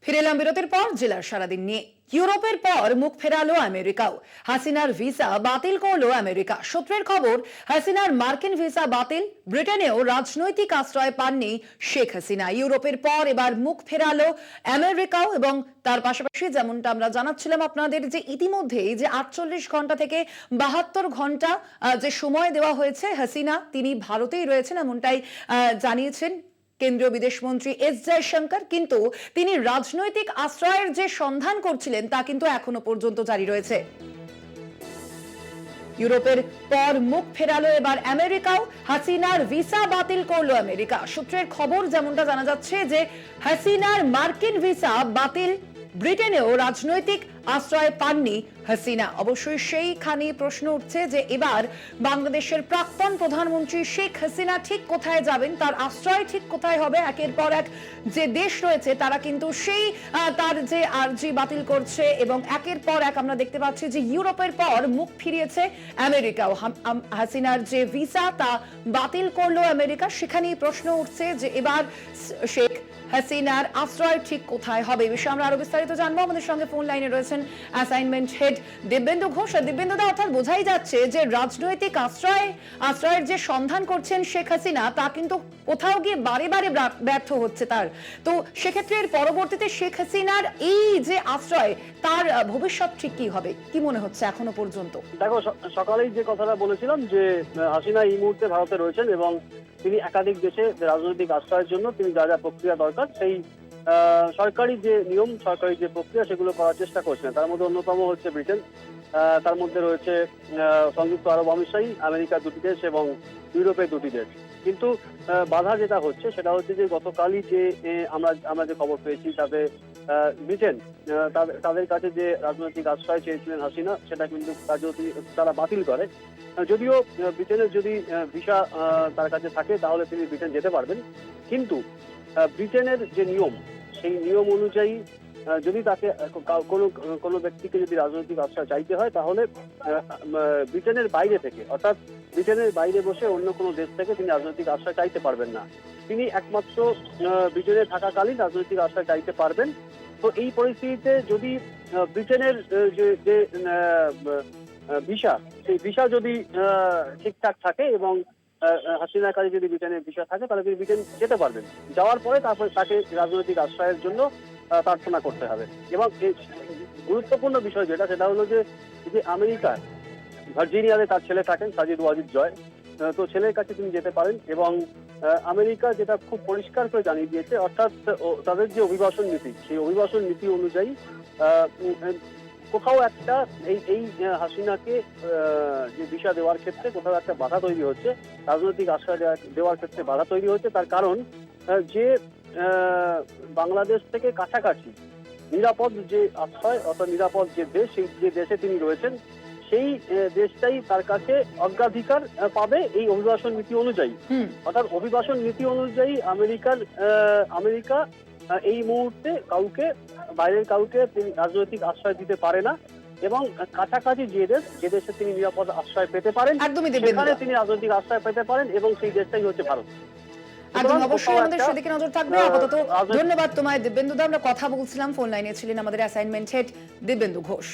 ফিরে এলাম বিরতির পর জেলার সারাদিন নিয়ে। ইউরোপের পর মুখ ফেরালো আমেরিকাও। হাসিনার ভিসা বাতিল করলো আমেরিকা। সূত্রের খবর, হাসিনার মার্কিন ভিসা বাতিল। ব্রিটেনেও রাজনৈতিক আশ্রয় পাননি শেখ হাসিনা। ইউরোপের পর এবার মুখ ফেরালো আমেরিকাও। এবং তার পাশাপাশি যেমনটা আমরা জানাচ্ছিলাম আপনাদের, যে ইতিমধ্যেই যে 48 ঘন্টা থেকে 72 ঘন্টা যে সময় দেওয়া হয়েছে হাসিনা তিনি ভারতেই রয়েছেন, এমনটাই জানিয়েছেন কেন্দ্রীয় বিদেশমন্ত্রী এস জয়শঙ্কর। কিন্তু তিনি রাজনৈতিক আশ্রয়ের যে সন্ধান করছিলেন তা কিন্তু এখনো পর্যন্ত জারি রয়েছে। ইউরোপের পর মুখ ফেরালো এবার আমেরিকাও। হাসিনার ভিসা বাতিল করলো আমেরিকা। সূত্রের খবর যেমনটা জানা যাচ্ছে যে হাসিনার মার্কিন ভিসা বাতিল। ব্রিটেনেও রাজনৈতিক আশ্রয় পাননি হাসিনা। অবশ্যই সেইখানে প্রশ্ন উঠছে যে এবার বাংলাদেশের প্রাক্তন প্রধানমন্ত্রী শেখ হাসিনা ঠিক কোথায় যাবেন, তার আশ্রয় ঠিক কোথায় হবে। একের পর এক যে দেশ রয়েছে তারা কিন্তু সেই তার যে আর্জি বাতিল করছে এবং একের পর এক আমরা দেখতে পাচ্ছি যে ইউরোপের পর মুখ ফিরিয়েছে আমেরিকাও। হাসিনার যে ভিসা তা বাতিল করলো আমেরিকা। সেখানেই প্রশ্ন উঠছে যে এবার শেখ হাসিনার আশ্রয় ঠিক কোথায় হবে। এই বিষয়ে আমরা আরো বিস্তারিত জানবো। আমাদের সঙ্গে ফোন লাইনে রয়েছেন অ্যাসাইনমেন্ট হেড দিব্যেন্দু ঘোষ। দিব্যেন্দু দা, অর্থাৎ বোঝাই যাচ্ছে যে রাজনৈতিক আশ্রয়ের যে সন্ধান করছেন শেখ হাসিনা তা কিন্তু কোথাও গিয়ে বারে বারে ব্যর্থ হচ্ছে তার। তো সেক্ষেত্রে এর পরবর্তীতে শেখ হাসিনার এই যে আশ্রয় তার ভবিষ্যৎ ঠিক কি হবে, কি মনে হচ্ছে এখনো পর্যন্ত? দেখো, সকালেই যে কথাটা বলেছিলাম যে হাসিনা এই মুহূর্তে ভারতে রয়েছেন এবং তিনি একাধিক দেশে রাজনৈতিক আশ্রয়ের জন্য তিনি যা যা প্রক্রিয়া দরকার সেই সরকারি যে নিয়ম, সরকারি যে প্রক্রিয়া সেগুলো করার চেষ্টা করছেন। তার মধ্যে অন্যতম হচ্ছে ব্রিটেন, তার মধ্যে রয়েছে সংযুক্ত আরব আমিরশাহী, আমেরিকার দুটি দেশ এবং ইউরোপের দুটি দেশ। কিন্তু বাধা যেটা হচ্ছে সেটা হচ্ছে যে গতকালই যে আমরা যে খবর পেয়েছি তাতে ব্রিটেন তাদের কাছে যে রাজনৈতিক আশ্রয় চেয়েছিলেন হাসিনা সেটা কিন্তু তারা বাতিল করে। যদিও ব্রিটেনের যদি ভিসা তার কাছে থাকে তাহলে তিনি ব্রিটেন যেতে পারবেন, কিন্তু ব্রিটেনের যে নিয়ম সেই নিয়ম অনুযায়ী যদি তাকে কোনো ব্যক্তিকে যদি রাজনৈতিক আশ্রয় চাইতে হয় তাহলে ব্রিটেনের বাইরে থেকে, অর্থাৎ ব্রিটেনের বাইরে বসে অন্য কোনো দেশ থেকে তিনি রাজনৈতিক আশ্রয় চাইতে পারবেন না। তিনি একমাত্র ব্রিটেনে থাকাকালীন রাজনৈতিক আশ্রয় চাইতে পারবেন। তো এই পরিস্থিতিতে যদি ব্রিটেনের যে ভিসা, সেই ভিসা যদি ঠিকঠাক থাকে এবং হাসিনার কাছে যদি ব্রিটেনের ভিসা থাকে তাহলে তিনি ব্রিটেন যেতে পারবেন। যাওয়ার পরে তারপরে তাকে রাজনৈতিক আশ্রয়ের জন্য প্রার্থনা করতে হবে। এবং গুরুত্বপূর্ণ বিষয় যেটা সেটা হলো যে আমেরিকার ভার্জিনিয়াতে তার ছেলে থাকেন সাজিদ ওয়াজিদ জয়, তো ছেলের কাছে তিনি যেতে পারেন। এবং আমেরিকা যেটা খুব পরিষ্কার করে জানিয়ে দিয়েছে, অর্থাৎ তাদের যে অভিবাসন নীতি সেই অভিবাসন নীতি অনুযায়ী কোথাও একটা এই হাসিনাকে যে ভিসা দেওয়ার ক্ষেত্রে কোথাও একটা বাধা তৈরি হচ্ছে, রাজনৈতিক আশ্রয় দেওয়ার ক্ষেত্রে বাধা তৈরি হচ্ছে। তার কারণ যে বাংলাদেশ থেকে কাছাকাছি নিরাপদ যে আশ্রয় অর্থাৎ নিরাপদ যে দেশ, সেই যে দেশে তিনি রয়েছেন সেই দেশটাই তার কাছে অগ্রাধিকার পাবে এই অভিবাসন নীতি অনুযায়ী। অর্থাৎ অভিবাসন নীতি অনুযায়ী আমেরিকা এই মুহূর্তে বাইরের কাউকে তিনি রাজনৈতিক আশ্রয় দিতে পারে না এবং কাছাকাছি যে দেশে তিনি নিরাপদ আশ্রয় পেতে পারেন সেখানে তিনি রাজনৈতিক আশ্রয় পেতে পারেন এবং সেই দেশটাই হচ্ছে ভারত। একদম, অবশ্যই আমাদের সেদিকে নজর থাকবে। আপাতত ধন্যবাদ তোমায় দিব্যেন্দু দা। আমরা কথা বলছিলাম, ফোন লাইনে ছিলেন আমাদের অ্যাসাইনমেন্ট হেড দিব্যেন্দু ঘোষ।